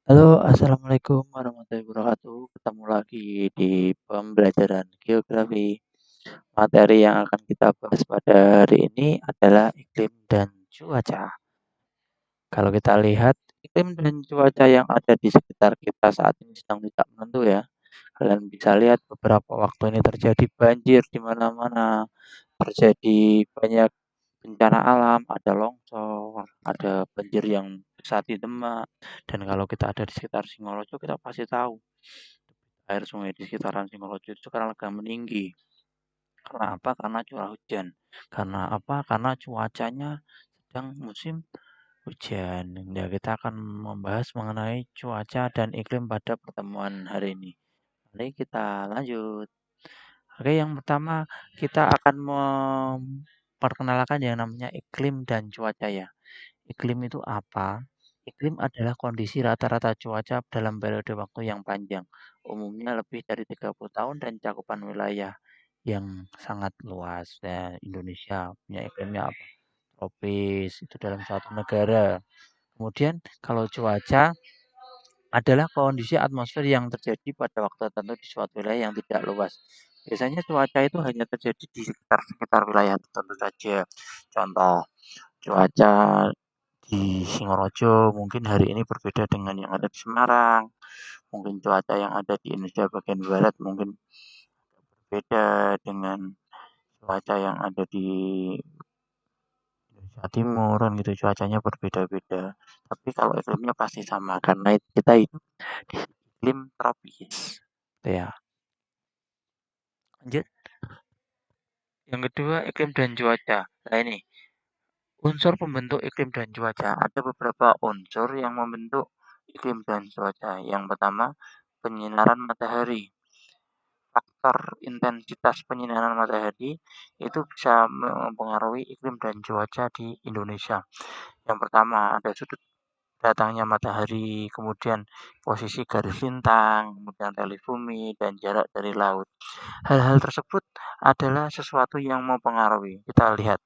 Halo, assalamualaikum warahmatullahi wabarakatuh. Ketemu lagi di pembelajaran geografi. Materi yang akan kita bahas pada hari ini adalah iklim dan cuaca. Kalau kita lihat, iklim dan cuaca yang ada di sekitar kita saat ini sedang tidak menentu ya. Kalian bisa lihat beberapa waktu ini terjadi banjir di mana-mana, terjadi banyak bencana alam, ada longsor, ada banjir yang besar di Demak. Dan kalau kita ada di sekitar Singorojo, kita pasti tahu air sungai di sekitaran Singorojo itu sekarang agak meninggi. Karena apa? Karena curah hujan. Karena apa? Karena cuacanya sedang musim hujan. Ya, kita akan membahas mengenai cuaca dan iklim pada pertemuan hari ini. Mari kita lanjut. Oke, yang pertama kita akan memperkenalkan yang namanya iklim dan cuaca ya. Iklim itu apa? Iklim adalah kondisi rata-rata cuaca dalam periode waktu yang panjang, umumnya lebih dari 30 tahun dan cakupan wilayah yang sangat luas. Ya, Indonesia punya iklimnya apa? Tropis, itu dalam suatu negara. Kemudian kalau cuaca adalah kondisi atmosfer yang terjadi pada waktu tertentu di suatu wilayah yang tidak luas. Biasanya cuaca itu hanya terjadi di sekitar wilayah tertentu saja. Contoh, cuaca di Singorojo mungkin hari ini berbeda dengan yang ada di Semarang. Mungkin cuaca yang ada di Indonesia bagian barat mungkin berbeda dengan cuaca yang ada di Indonesia Timur kan gitu. Cuacanya berbeda-beda. Tapi kalau iklimnya pasti sama karena kita hidup di iklim tropis. Gitu ya. Lanjut. Yang kedua, iklim dan cuaca. Nah ini, unsur pembentuk iklim dan cuaca. Ada beberapa unsur yang membentuk iklim dan cuaca. Yang pertama, penyinaran matahari. Faktor intensitas penyinaran matahari itu bisa mempengaruhi iklim dan cuaca di Indonesia. Yang pertama, ada sudut datangnya matahari, kemudian posisi garis lintang, kemudian relief bumi, dan jarak dari laut. Hal-hal tersebut adalah sesuatu yang mempengaruhi. Kita lihat,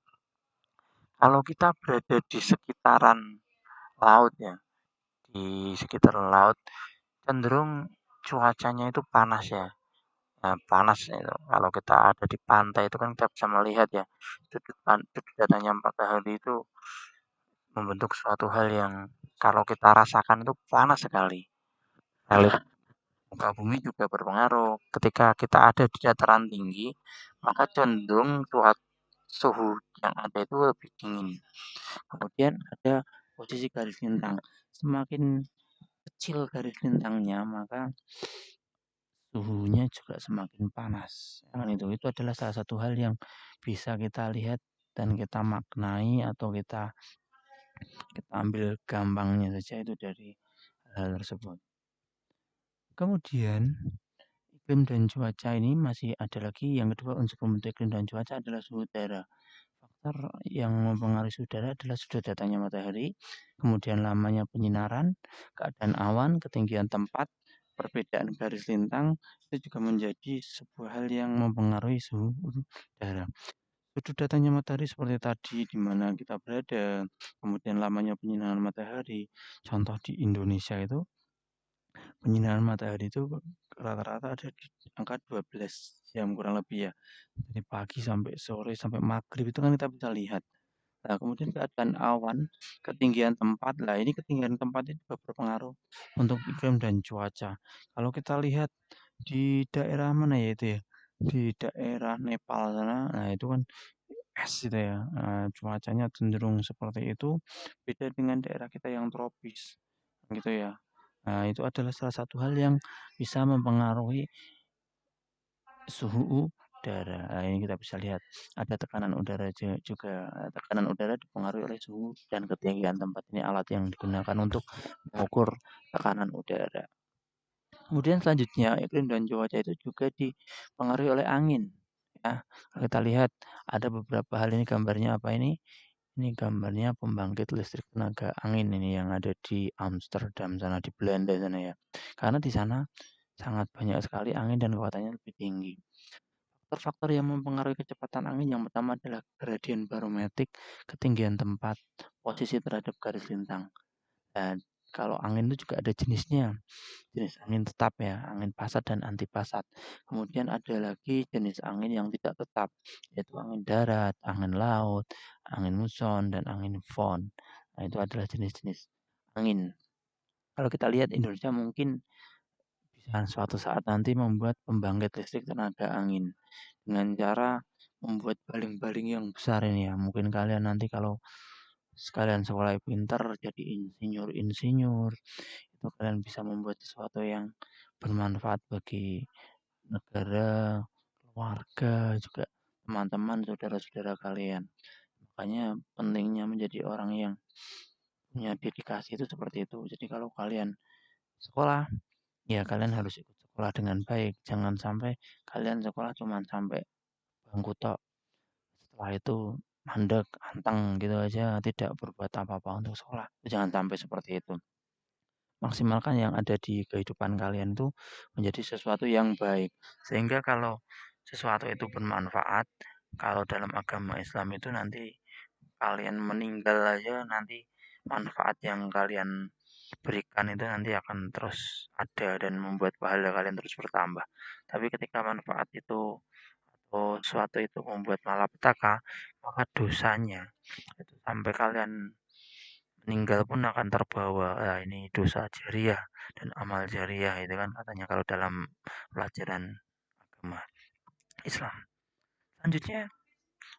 kalau kita berada di sekitaran laut ya, di sekitar laut, cenderung cuacanya itu panas ya. Nah, panas itu. Kalau kita ada di pantai itu kan kita bisa melihat ya, sudut datangnya matahari itu membentuk suatu hal yang kalau kita rasakan itu panas sekali. Relief muka bumi juga berpengaruh. Ketika kita ada di dataran tinggi, maka cenderung suhu yang ada itu lebih dingin. Kemudian ada posisi garis lintang. Semakin kecil garis lintangnya, maka suhunya juga semakin panas. Kan itu adalah salah satu hal yang bisa kita lihat dan kita maknai atau kita ambil gampangnya saja itu dari hal tersebut. Kemudian iklim dan cuaca ini masih ada lagi yang kedua unsur pembentuk iklim dan cuaca adalah suhu udara. Faktor yang mempengaruhi suhu udara adalah sudut datangnya matahari, kemudian lamanya penyinaran, keadaan awan, ketinggian tempat, perbedaan garis lintang itu juga menjadi sebuah hal yang mempengaruhi suhu udara. Sudut datangnya matahari seperti tadi di mana kita berada, kemudian lamanya penyinaran matahari. Contoh di Indonesia itu penyinaran matahari itu rata-rata ada di angka 12 jam kurang lebih ya. Dari pagi sampai sore sampai maghrib itu kan kita bisa lihat. Nah, kemudian keadaan awan, ketinggian tempat. Lah, ini ketinggian tempat itu juga berpengaruh untuk iklim dan cuaca. Kalau kita lihat di daerah mana ya itu ya? Di daerah Nepal sana, nah itu kan es gitu ya. Nah, cuacanya cenderung seperti itu. Beda dengan daerah kita yang tropis, gitu ya. Nah, itu adalah salah satu hal yang bisa mempengaruhi suhu udara. Nah, ini kita bisa lihat ada tekanan udara juga. Tekanan udara dipengaruhi oleh suhu dan ketinggian tempat. Ini alat yang digunakan untuk mengukur tekanan udara. Kemudian selanjutnya iklim dan cuaca itu juga dipengaruhi oleh angin. Ya, kalau kita lihat ada beberapa hal ini gambarnya apa ini? Ini gambarnya pembangkit listrik tenaga angin ini yang ada di Amsterdam sana di Belanda sana ya. Karena di sana sangat banyak sekali angin dan kekuatannya lebih tinggi. Faktor-faktor yang mempengaruhi kecepatan angin yang pertama adalah gradien barometrik, ketinggian tempat, posisi terhadap garis lintang. Dan Kalau angin itu juga ada jenisnya, jenis angin tetap ya, angin pasat dan anti pasat. Kemudian ada lagi jenis angin yang tidak tetap, yaitu angin darat, angin laut, angin muson, dan angin fon. Nah, itu adalah jenis-jenis angin. Kalau kita lihat Indonesia mungkin bisa suatu saat nanti membuat pembangkit listrik tenaga angin dengan cara membuat baling-baling yang besar ini ya. Mungkin kalian nanti kalau sekalian sekolah pintar jadi insinyur-insinyur, itu kalian bisa membuat sesuatu yang bermanfaat bagi negara, keluarga, juga teman-teman, saudara-saudara kalian. Makanya pentingnya menjadi orang yang punya dedikasi itu seperti itu. Jadi kalau kalian sekolah, ya kalian harus ikut sekolah dengan baik. Jangan sampai kalian sekolah cuma sampai bangku tok. Setelah itu mandek, anteng gitu aja, tidak berbuat apa-apa untuk sekolah. Jangan sampai seperti itu. Maksimalkan yang ada di kehidupan kalian itu menjadi sesuatu yang baik. Sehingga kalau sesuatu itu bermanfaat, kalau dalam agama Islam itu nanti kalian meninggal aja nanti manfaat yang kalian berikan itu nanti akan terus ada dan membuat pahala kalian terus bertambah. Tapi ketika manfaat itu atau sesuatu itu membuat malapetaka, maka dosanya itu sampai kalian meninggal pun akan terbawa. Nah, ini dosa jariah dan amal jariah itu kan katanya kalau dalam pelajaran agama Islam. Selanjutnya,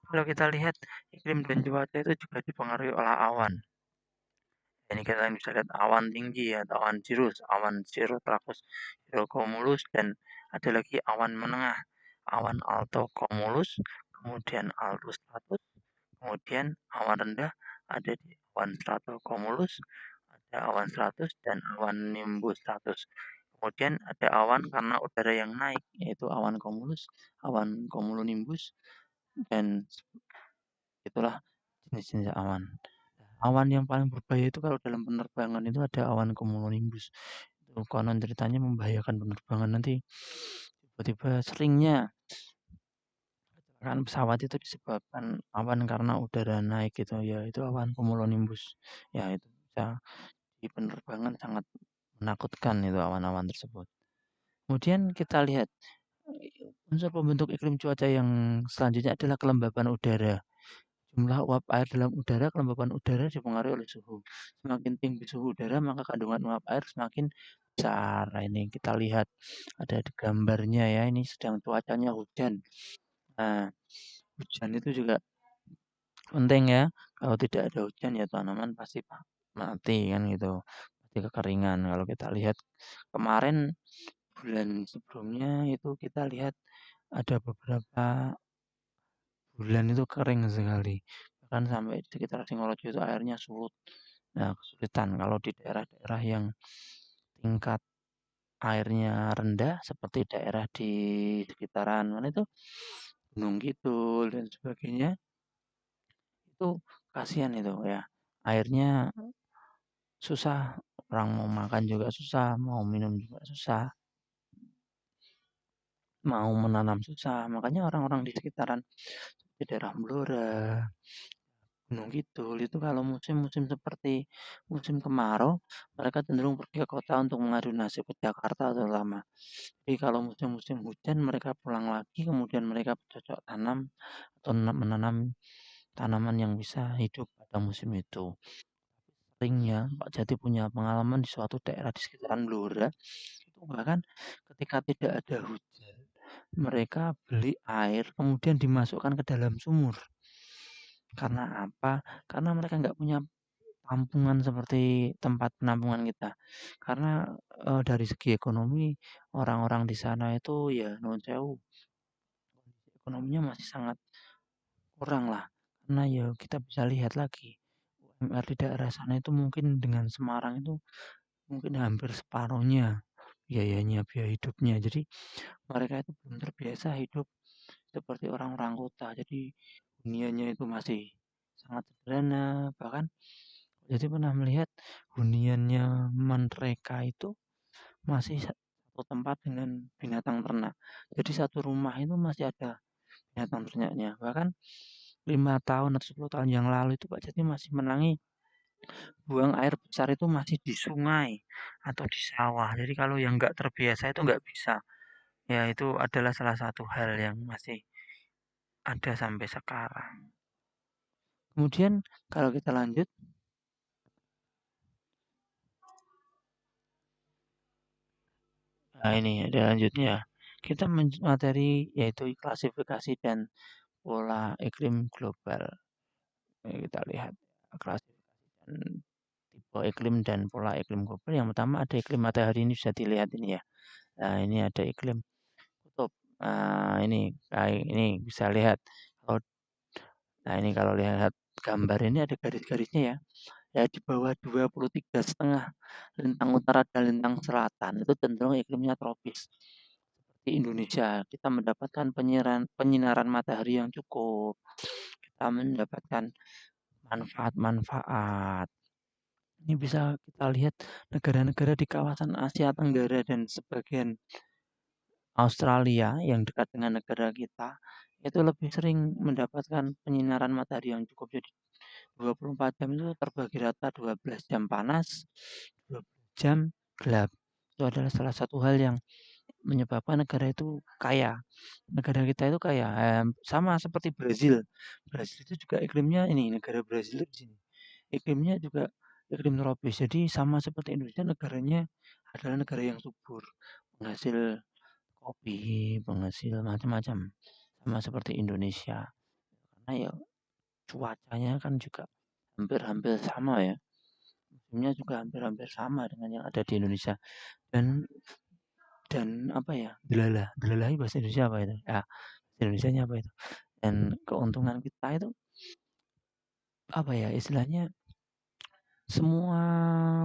kalau kita lihat iklim dan cuaca itu juga dipengaruhi oleh awan. Ini kita bisa lihat awan tinggi ya, atau awan cirrus, awan cirrotrakus, cirrocumulus, dan ada lagi awan menengah, awan altocumulus, kemudian altostratus, kemudian awan rendah ada di awan stratocumulus, ada awan stratus dan awan nimbus stratus. Kemudian ada awan karena udara yang naik, yaitu awan cumulus, awan cumulonimbus, dan itulah jenis-jenis awan. Awan yang paling berbahaya itu kalau dalam penerbangan itu ada awan cumulonimbus. Itu konon ceritanya membahayakan penerbangan nanti. Tiba-tiba seringnya kecelakaan pesawat itu disebabkan awan karena udara naik gitu ya. Itu awan cumulonimbus. Ya itu bisa di penerbangan sangat menakutkan itu awan-awan tersebut. Kemudian kita lihat unsur pembentuk iklim cuaca yang selanjutnya adalah kelembapan udara. Jumlah uap air dalam udara, kelembapan udara dipengaruhi oleh suhu. Semakin tinggi suhu udara, maka kandungan uap air semakin besar. Nah, ini kita lihat ada di gambarnya ya, ini sedang cuacanya hujan. Nah, hujan itu juga penting ya. Kalau tidak ada hujan ya tanaman pasti mati kan gitu. Pasti kekeringan. Kalau kita lihat kemarin bulan sebelumnya itu kita lihat ada beberapa bulan itu kering sekali. Bahkan sampai di sekitar Singorojo itu airnya surut. Nah, kesulitan kalau di daerah-daerah yang tingkat airnya rendah seperti daerah di sekitaran mana itu Gunung Kidul dan sebagainya, itu kasihan itu ya. Airnya susah, orang mau makan juga susah, mau minum juga susah, mau menanam susah. Makanya orang-orang di sekitaran di daerah Blora, Gunung Kidul itu kalau musim-musim seperti musim kemarau, mereka cenderung pergi ke kota untuk mengadu nasib ke Jakarta terutama. Jadi kalau musim-musim hujan mereka pulang lagi, kemudian mereka bercocok tanam atau menanam tanaman yang bisa hidup pada musim itu. Seringnya Pak Jati punya pengalaman di suatu daerah di sekitaran Blora, itu bahkan ketika tidak ada hujan, mereka beli air kemudian dimasukkan ke dalam sumur. Karena apa? Karena mereka nggak punya tampungan seperti tempat penampungan kita. Karena dari segi ekonomi orang-orang di sana itu ya non sewu, ekonominya masih sangat kurang lah. Karena ya kita bisa lihat lagi UMR di daerah sana itu mungkin dengan Semarang itu mungkin hampir separuhnya biayanya, biaya hidupnya. Jadi mereka itu belum terbiasa hidup seperti orang-orang kota. Jadi huniannya itu masih sangat sederhana. Bahkan jadi pernah melihat huniannya mereka itu masih satu tempat dengan binatang ternak. Jadi satu rumah itu masih ada binatang ternaknya. Bahkan 5 tahun atau 10 tahun yang lalu itu Pak Jati masih menangi buang air besar itu masih di sungai atau di sawah. Jadi kalau yang nggak terbiasa itu nggak bisa. Ya itu adalah salah satu hal yang masih ada sampai sekarang. Kemudian kalau kita lanjut, nah ini ada lanjutnya. Kita materi yaitu klasifikasi dan pola iklim global. Kita lihat klasifikasi dan tipe iklim dan pola iklim global. Yang pertama ada iklim matahari, ini bisa dilihat ini ya. Nah, ini ada iklim kutub. Nah, ini bisa lihat. Nah, ini kalau lihat gambar ini ada garis-garisnya ya. Ya di bawah 23,5 lintang utara dan lintang selatan itu cenderung iklimnya tropis. Di Indonesia kita mendapatkan penyinaran matahari yang cukup. Kita mendapatkan manfaat-manfaat. Ini bisa kita lihat negara-negara di kawasan Asia Tenggara dan sebagian Australia yang dekat dengan negara kita itu lebih sering mendapatkan penyinaran matahari yang cukup. Jadi 24 jam itu terbagi rata 12 jam panas, 12 jam gelap. Itu adalah salah satu hal yang menyebabkan negara itu kaya. Negara kita itu kaya, sama seperti Brazil. Brazil itu juga iklimnya ini, negara Brazil di sini. Iklimnya juga iklim tropis. Jadi sama seperti Indonesia, negaranya adalah negara yang subur, penghasil kopi, penghasil macam-macam. Sama seperti Indonesia. Karena ya cuacanya kan juga hampir-hampir sama ya. Musimnya juga hampir-hampir sama dengan yang ada di Indonesia. Dan apa ya? Delala itu bahasa Indonesia apa itu? Ya, Indonesianya apa itu? Dan keuntungan kita itu apa ya istilahnya semua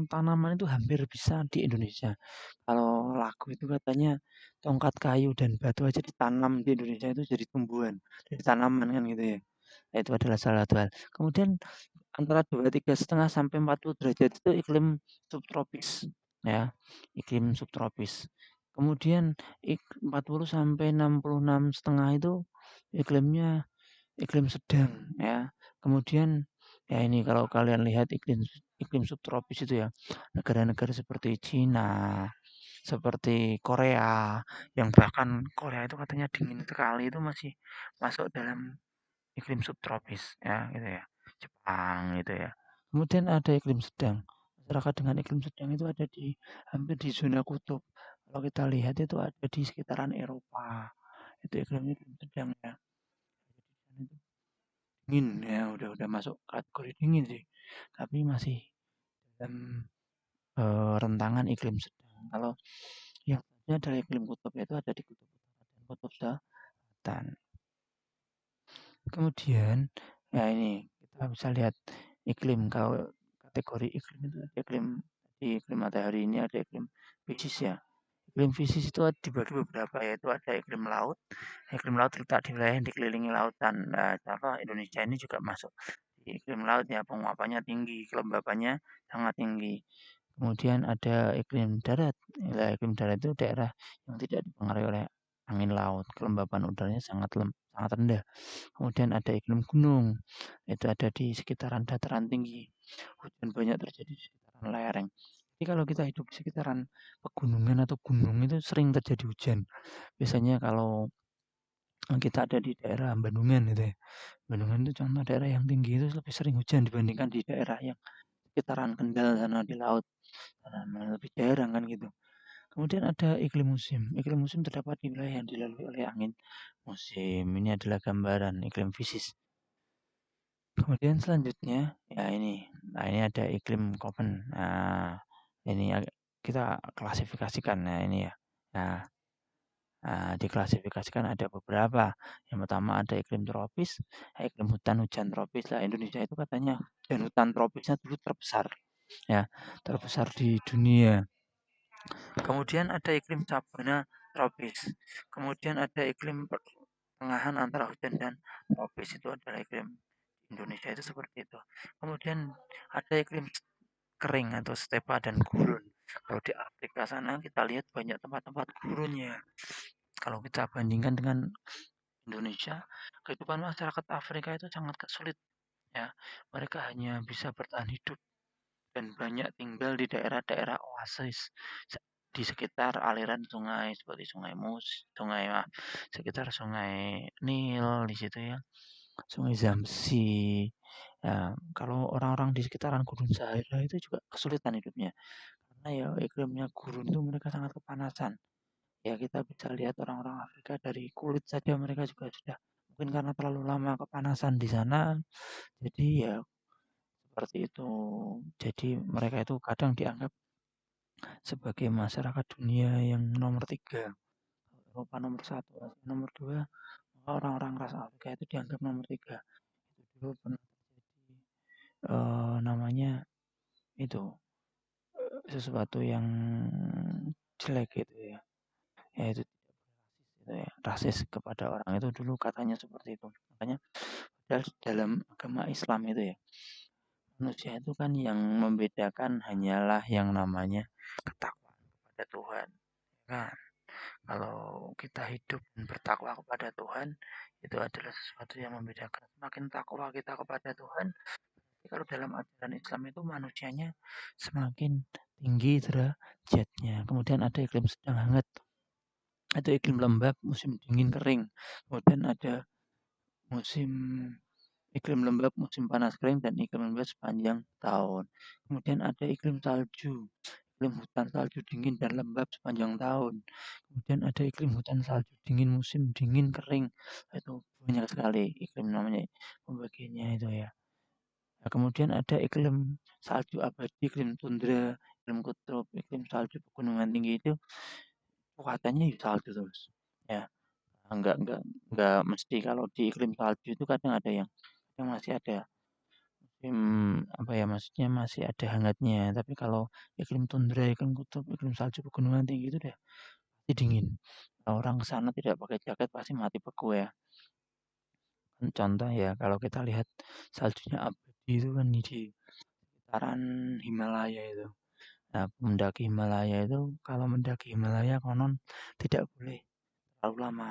tanaman itu hampir bisa di Indonesia. Kalau lagu itu katanya tongkat kayu dan batu aja ditanam di Indonesia itu jadi tumbuhan, jadi tanaman kan gitu ya. Nah, itu adalah salah satu hal. Kemudian antara 23,5 sampai 40 derajat itu iklim subtropis ya, iklim subtropis. Kemudian 40 sampai 66,5 itu iklimnya iklim sedang ya. Kemudian ya ini kalau kalian lihat iklim iklim subtropis itu ya, negara-negara seperti Cina, seperti Korea, yang bahkan Korea itu katanya dingin sekali itu masih masuk dalam iklim subtropis ya gitu ya. Jepang gitu ya. Kemudian ada iklim sedang. Masyarakat dengan iklim sedang itu ada di hampir di zona kutub. Kalau kita lihat itu ada di sekitaran Eropa. Itu iklimnya iklim sedang ya. Itu dingin ya, udah masuk kategori dingin sih. Tapi masih dalam rentangan iklim sedang. Kalau yang tadi adalah iklim kutub, yaitu ada di kutub utara dan kutub selatan. Kemudian ya ini kita bisa lihat iklim. Kalau kategori iklim itu ada iklim di iklim matahari ini ada iklim fisis ya. Iklim fisis itu dibagi beberapa, yaitu ada iklim laut. Iklim laut terletak di wilayah yang dikelilingi lautan. Nah, contoh Indonesia ini juga masuk di iklim laut ya, penguapannya tinggi, kelembabannya sangat tinggi. Kemudian ada iklim darat. Wilayah iklim darat itu daerah yang tidak dipengaruhi oleh angin laut, kelembaban udaranya sangat rendah. Kemudian ada iklim gunung, itu ada di sekitaran dataran tinggi. Hujan banyak terjadi di sekitaran lereng. Jadi kalau kita hidup di sekitaran pegunungan atau gunung itu sering terjadi hujan. Biasanya kalau kita ada di daerah Bandungan gitu ya. Bandungan itu contoh daerah yang tinggi itu lebih sering hujan dibandingkan di daerah yang sekitaran Kendal sana di laut. Lebih jarang kan gitu. Kemudian ada iklim musim. Iklim musim terdapat di wilayah yang dilalui oleh angin musim. Ini adalah gambaran iklim fisis. Kemudian selanjutnya ya ini. Nah, ini ada iklim Koppen. Nah, ini kita klasifikasikan. Nah, ini ya. Nah, diklasifikasikan ada beberapa. Yang pertama ada iklim tropis, iklim hutan hujan tropis. Lah Indonesia itu katanya dan hutan tropisnya dulu terbesar ya, terbesar di dunia. Kemudian ada iklim sabana tropis. Kemudian ada iklim pertengahan antara hujan dan tropis, itu adalah iklim Indonesia itu seperti itu. Kemudian ada iklim kering atau stepa dan gurun. Kalau di Afrika sana kita lihat banyak tempat-tempat gurunnya. Kalau kita bandingkan dengan Indonesia, kehidupan masyarakat Afrika itu sangat sulit ya. Mereka hanya bisa bertahan hidup dan banyak tinggal di daerah-daerah oasis di sekitar aliran sungai seperti sekitar Sungai Nil di situ ya, Sungai Zamsi. Ya, kalau orang-orang di sekitaran Gurun Sahara itu juga kesulitan hidupnya. Karena ya iklimnya gurun itu mereka sangat kepanasan. Ya kita bisa lihat orang-orang Afrika dari kulit saja mereka juga sudah mungkin karena terlalu lama kepanasan di sana. Jadi ya seperti itu. Jadi mereka itu kadang dianggap sebagai masyarakat dunia yang nomor tiga. Eropa nomor satu, Asia nomor dua, maka orang-orang ras Afrika itu dianggap nomor tiga. Itu dulu pernah terjadi namanya itu sesuatu yang jelek gitu ya. Yaitu gitu ya, rasis kepada orang itu dulu katanya seperti itu. Makanya dalam agama Islam itu ya, manusia itu kan yang membedakan hanyalah yang namanya ketakwaan kepada Tuhan. Kan kalau kita hidup dan bertakwa kepada Tuhan, itu adalah sesuatu yang membedakan. Semakin takwa kita kepada Tuhan, kalau dalam ajaran Islam itu manusianya semakin tinggi derajatnya. Kemudian ada iklim sedang hangat, ada iklim lembab, musim dingin kering. Kemudian ada musim iklim lembab, musim panas kering, dan iklim lembab sepanjang tahun. Kemudian ada iklim salju, iklim hutan salju dingin dan lembab sepanjang tahun. Kemudian ada iklim hutan salju dingin, musim dingin kering. Itu banyak sekali iklim namanya pembagiannya itu ya. Nah, kemudian ada iklim salju abadi, iklim tundra, iklim kutub, iklim salju pegunungan tinggi itu katanya salju terus. Ya, enggak mesti kalau di iklim salju itu kadang ada yang masih ada apa ya, maksudnya masih ada hangatnya. Tapi kalau iklim tundra, iklim kutub, iklim salju pegunungan tinggi itu udah pasti dingin. Kalau orang ke sana tidak pakai jaket pasti mati beku ya. Contoh ya, kalau kita lihat saljunya abadi itu kan di sekitaran Himalaya itu. Nah, mendaki Himalaya itu kalau mendaki Himalaya konon tidak boleh terlalu lama.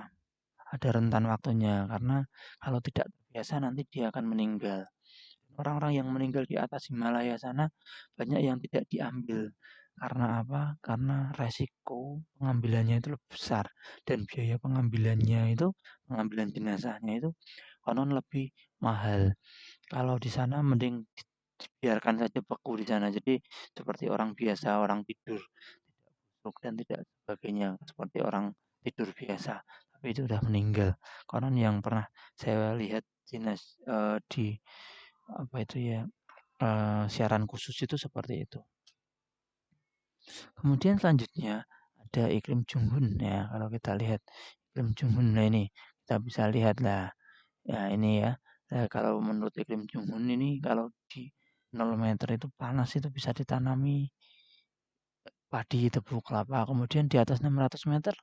Ada rentan waktunya karena kalau tidak terbiasa nanti dia akan meninggal. Orang-orang yang meninggal di atas Himalaya sana banyak yang tidak diambil. Karena apa? Karena resiko pengambilannya itu lebih besar dan biaya pengambilan jenazahnya itu konon lebih mahal. Kalau di sana mending dibiarkan saja beku di sana. Jadi seperti orang biasa, orang tidur, tidak busuk dan tidak sebagainya seperti orang tidur biasa. Tapi itu udah meninggal. Konon yang pernah saya lihat di apa itu ya siaran khusus itu seperti itu. Kemudian selanjutnya ada iklim Junghun ya. Kalau kita lihat iklim Junghun, nah ini kita bisa lihat lah. Ya ini ya. Nah, kalau menurut iklim Junghun ini kalau di 0 meter itu panas itu bisa ditanami padi, tebu, kelapa. Kemudian di atas 600 meter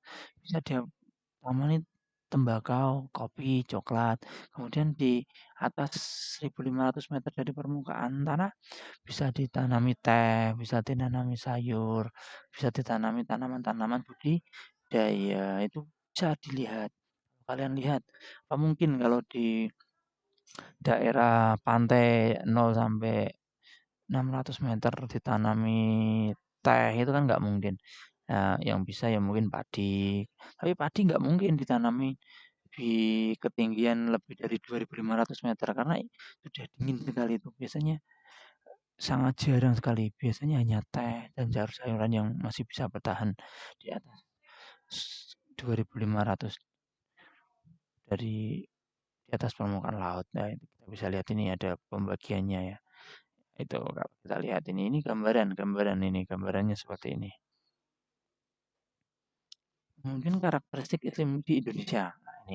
bisa ditanami tembakau, kopi, coklat. Kemudian di atas 1500 meter dari permukaan tanah bisa ditanami teh, bisa ditanami sayur, bisa ditanami tanaman-tanaman budidaya. Itu bisa dilihat. Kalian lihat, apa mungkin kalau di daerah pantai 0 sampai 600 meter ditanami teh itu kan nggak mungkin. Nah, yang bisa ya mungkin padi. Tapi padi nggak mungkin ditanami di ketinggian lebih dari 2.500 meter karena sudah dingin sekali itu. Biasanya sangat jarang sekali. Biasanya hanya teh dan sayur-sayuran yang masih bisa bertahan di atas 2.500 dari di atas permukaan laut. Nah, itu kita bisa lihat ini ada pembagiannya ya. Itu kalau kita lihat ini gambaran ini, gambarannya seperti ini. Mungkin karakteristik iklim di Indonesia. Nah,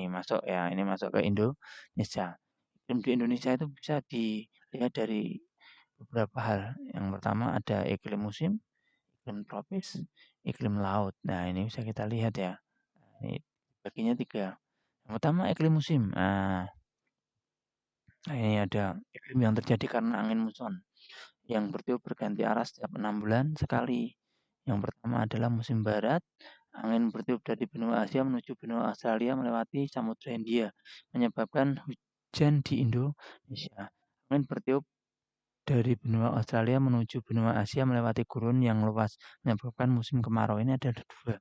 ini masuk ke Indonesia. Iklim di Indonesia itu bisa dilihat dari beberapa hal. Yang pertama ada iklim musim, iklim tropis, iklim laut. Nah, ini bisa kita lihat ya. Ini baginya 3. Yang pertama iklim musim. Nah, ini ada iklim yang terjadi karena angin muson yang bertiup berganti arah setiap 6 bulan sekali. Yang pertama adalah musim barat. Angin bertiup dari benua Asia menuju benua Australia melewati Samudra Hindia, menyebabkan hujan di Indonesia. Angin bertiup dari benua Australia menuju benua Asia melewati gurun yang luas, menyebabkan musim kemarau. Ini ada dua.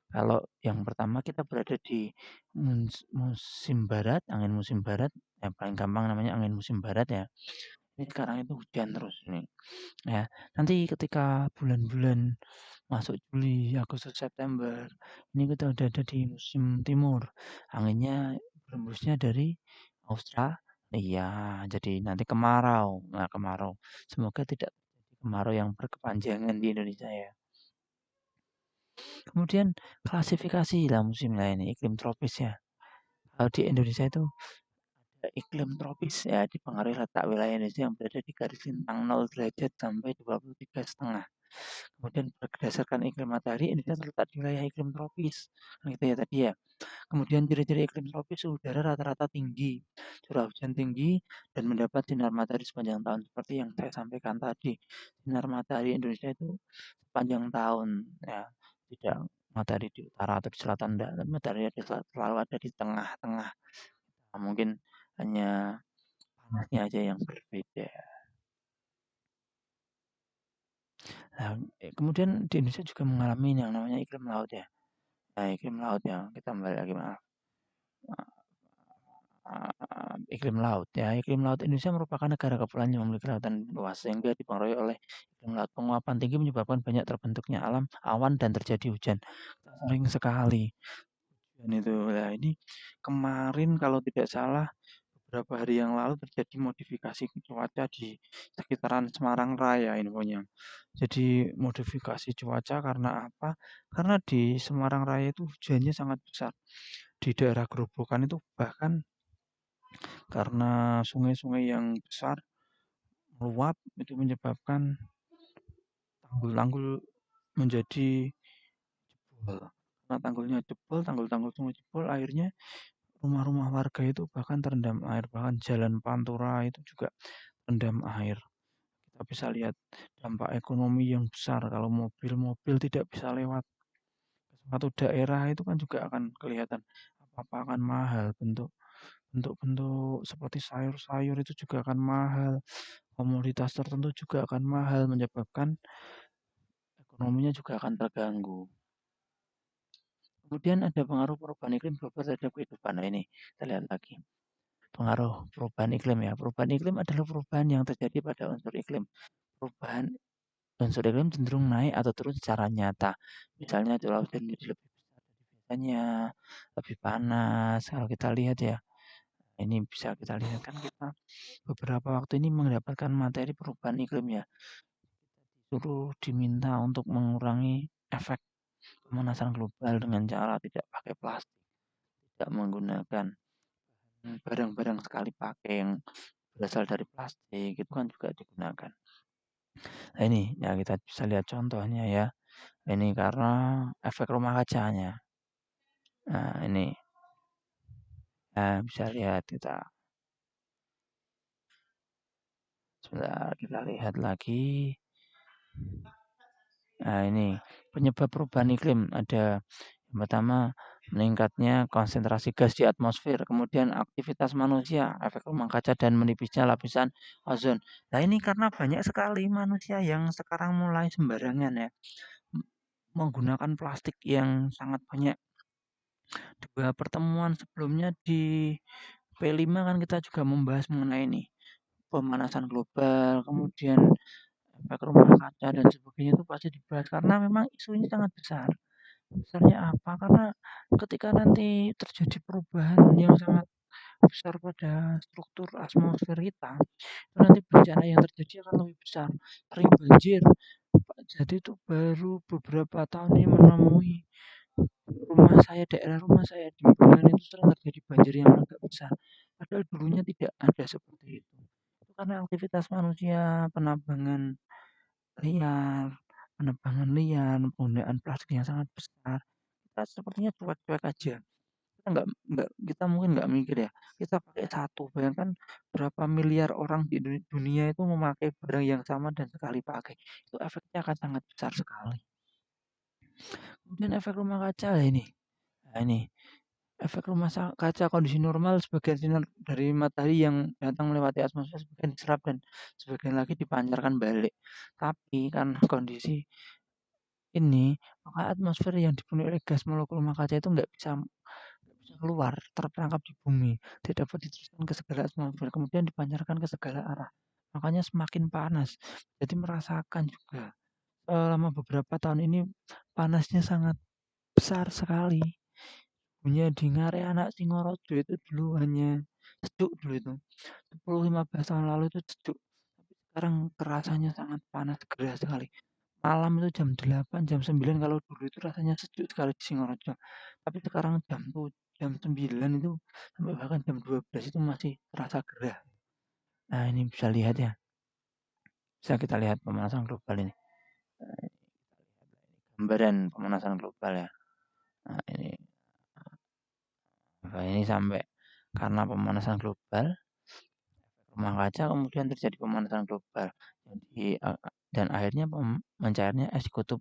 Kalau yang pertama kita berada di musim barat, angin musim barat, yang paling gampang namanya angin musim barat ya. Ini sekarang itu hujan terus nih. Ya, nanti ketika bulan-bulan masuk Juli, Agustus, September, ini kita udah ada di musim timur. Anginnya berembusnya dari Australia. Iya, jadi nanti kemarau. Nah, kemarau. Semoga tidak terjadi kemarau yang berkepanjangan di Indonesia ya. Kemudian klasifikasi lah musim lain, iklim tropis ya. Kalau di Indonesia itu ada iklim tropis ya, dipengaruhi letak wilayah Indonesia yang berada di garis lintang 0 derajat sampai 23,5. Kemudian berdasarkan iklim matahari, Indonesia terletak di wilayah iklim tropis. Kan gitu ya tadi ya. Kemudian ciri-ciri iklim tropis, udara rata-rata tinggi, curah hujan tinggi, dan mendapat sinar matahari sepanjang tahun. Seperti yang saya sampaikan tadi, sinar matahari Indonesia itu sepanjang tahun ya, tidak matahari di utara atau di selatan, enggak, matahari selalu ada di tengah-tengah. Nah, mungkin hanya panasnya aja yang berbeda. Nah, kemudian di Indonesia juga mengalami yang namanya iklim laut ya. Nah, iklim laut ya, kita kembali lagi maaf. Iklim laut ya. Iklim laut Indonesia merupakan negara kepulauan yang memiliki lautan luas sehingga dipengaruhi oleh iklim laut. Penguapan tinggi menyebabkan banyak terbentuknya awan dan terjadi hujan. Sering sekali. Dan itu lah ini kemarin kalau tidak salah beberapa hari yang lalu terjadi modifikasi cuaca di sekitaran Semarang Raya infonya. Jadi modifikasi cuaca karena apa? Karena di Semarang Raya itu hujannya sangat besar. Di daerah Grobogan itu bahkan karena sungai-sungai yang besar meluap itu menyebabkan tanggul-tanggul menjadi jebol. Karena tanggulnya jebol, tanggul-tanggul sungai jebol, akhirnya rumah-rumah warga itu bahkan terendam air, bahkan jalan pantura itu juga terendam air. Kita bisa lihat dampak ekonomi yang besar kalau mobil-mobil tidak bisa lewat ke suatu daerah itu kan juga akan kelihatan apa-apa akan mahal, bentuk-bentuk seperti sayur-sayur itu juga akan mahal, komoditas tertentu juga akan mahal menyebabkan ekonominya juga akan terganggu. Kemudian ada pengaruh perubahan iklim global terhadap kehidupan. Nah ini kita lihat lagi. Pengaruh perubahan iklim ya. Perubahan iklim adalah perubahan yang terjadi pada unsur iklim. Perubahan unsur iklim cenderung naik atau turun secara nyata. Misalnya curah hujan menjadi lebih besar dari biasanya, lebih panas. Kalau kita lihat ya, ini bisa kita lihat kan kita beberapa waktu ini mendapatkan materi perubahan iklim ya. Disuruh diminta untuk mengurangi efek pemanasan global dengan cara tidak pakai plastik, tidak menggunakan barang-barang sekali pakai yang berasal dari plastik, itu kan juga digunakan. Nah ini ya kita bisa lihat contohnya ya. Ini karena efek rumah kacanya. Nah ini bisa lihat kita. Sebentar kita lihat lagi. Nah ini penyebab perubahan iklim ada yang pertama meningkatnya konsentrasi gas di atmosfer, kemudian aktivitas manusia, efek rumah kaca dan menipisnya lapisan ozon. Nah ini karena banyak sekali manusia yang sekarang mulai sembarangan ya menggunakan plastik yang sangat banyak. Dua pertemuan sebelumnya di P5 kan kita juga membahas mengenai ini pemanasan global, kemudian efek rumah kaca dan sebagainya itu pasti dibahas karena memang isunya sangat besar. Besarnya apa? Karena ketika nanti terjadi perubahan yang sangat besar pada struktur atmosfer kita, itu nanti bencana yang terjadi akan lebih besar. Sering banjir. Jadi itu baru beberapa tahun ini menemui daerah rumah saya di lingkungan itu sering terjadi banjir yang agak besar. Padahal dulunya tidak ada seperti itu. Itu karena aktivitas manusia, liar, penebangan liar, penggunaan plastik yang sangat besar. Kita sepertinya cuek-cuek aja. Kita mungkin nggak mikir ya. Kita pakai satu, bayangkan berapa miliar orang di dunia itu memakai barang yang sama dan sekali pakai. Itu efeknya akan sangat besar sekali. Kemudian efek rumah kaca ini. Nah, ini Efek rumah kaca kondisi normal sebagian sinar dari matahari yang datang melewati atmosfer sebagian diserap dan sebagian lagi dipancarkan balik. Tapi karena kondisi ini, maka atmosfer yang dipenuhi oleh gas molekul rumah kaca itu nggak bisa keluar, terperangkap di bumi, tidak dapat diteruskan ke segala atmosfer, kemudian dipancarkan ke segala arah. Makanya semakin panas. Jadi merasakan juga selama beberapa tahun ini panasnya sangat besar sekali. Punya di Ngare Anak Singorojo itu dulu hanya sejuk dulu itu. 10-15 tahun lalu itu sejuk. Tapi sekarang terasanya sangat panas gerah sekali. Malam itu jam 8, jam 9 kalau dulu itu rasanya sejuk sekali di Singorojo. Tapi sekarang jam 9 itu sampai bahkan jam 12 itu masih terasa gerah. Nah, ini bisa lihat ya. Bisa kita lihat pemanasan global ini. Gambaran pemanasan global ya. Nah, ini sampai karena pemanasan global rumah kaca kemudian terjadi pemanasan global. Jadi dan akhirnya mencairnya es di kutub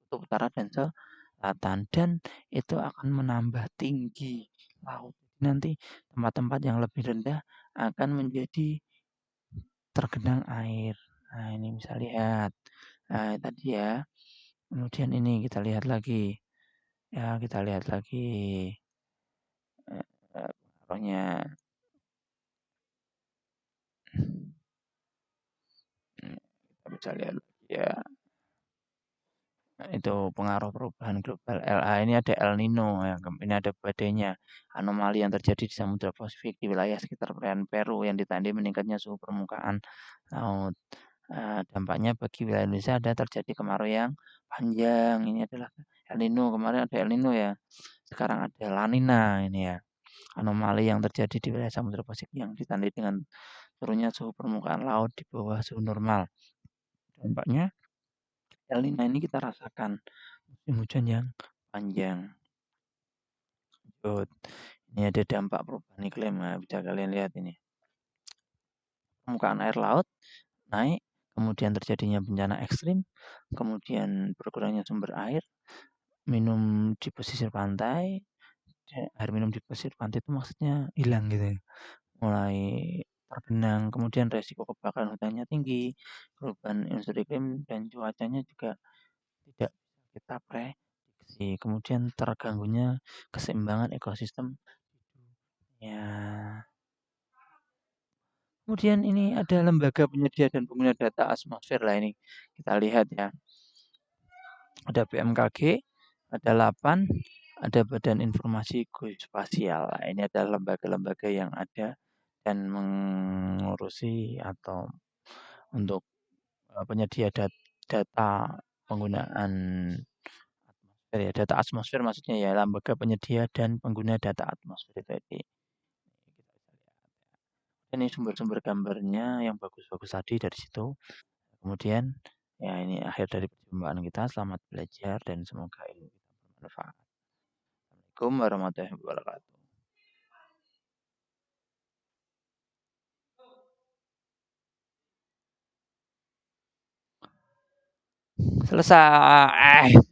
utara dan selatan dan itu akan menambah tinggi laut. Nanti tempat-tempat yang lebih rendah akan menjadi tergenang air. Nah, ini bisa lihat. Nah, tadi ya. Kemudian ini kita lihat lagi. Ya, kita lihat lagi pengaruhnya. Kita bisa lihat lagi ya. Nah, itu pengaruh perubahan global LA ini ada El Nino ya, ini ada badainya. Anomali yang terjadi di Samudra Pasifik di wilayah sekitar perairan Peru yang ditandai meningkatnya suhu permukaan laut. Dampaknya bagi wilayah Indonesia ada terjadi kemarau yang panjang. Ini adalah El Nino, kemarin ada El Nino ya. Sekarang ada La Nina ini ya. Anomali yang terjadi di wilayah Samudra Pasifik yang ditandai dengan turunnya suhu permukaan laut di bawah suhu normal. Dampaknya El Nino ini kita rasakan musim hujan yang panjang. Ini ada dampak perubahan iklim. Nah, bisa kalian lihat ini. Permukaan air laut naik, kemudian terjadinya bencana ekstrim, kemudian berkurangnya sumber air, minum di pesisir pantai, air minum di pesisir pantai itu maksudnya hilang gitu ya. Mulai tergenang, kemudian resiko kebakaran hutannya tinggi, perubahan unsur iklim dan cuacanya juga tidak kita prediksi. Kemudian terganggunya keseimbangan ekosistem ya. Kemudian ini ada lembaga penyedia dan pengguna data atmosfer lah ini. Kita lihat ya. Ada BMKG, ada LAPAN, ada Badan Informasi Geospasial. Nah, ini adalah lembaga-lembaga yang ada dan mengurusi atau untuk penyedia data penggunaan atmosfer ya, data atmosfer maksudnya ya, lembaga penyedia dan pengguna data atmosfer itu tadi. Ini sumber-sumber gambarnya yang bagus-bagus tadi dari situ. Kemudian ya ini akhir dari perjumpaan kita. Selamat belajar dan semoga ilmu kita bermanfaat. Assalamualaikum warahmatullahi wabarakatuh. Selesai.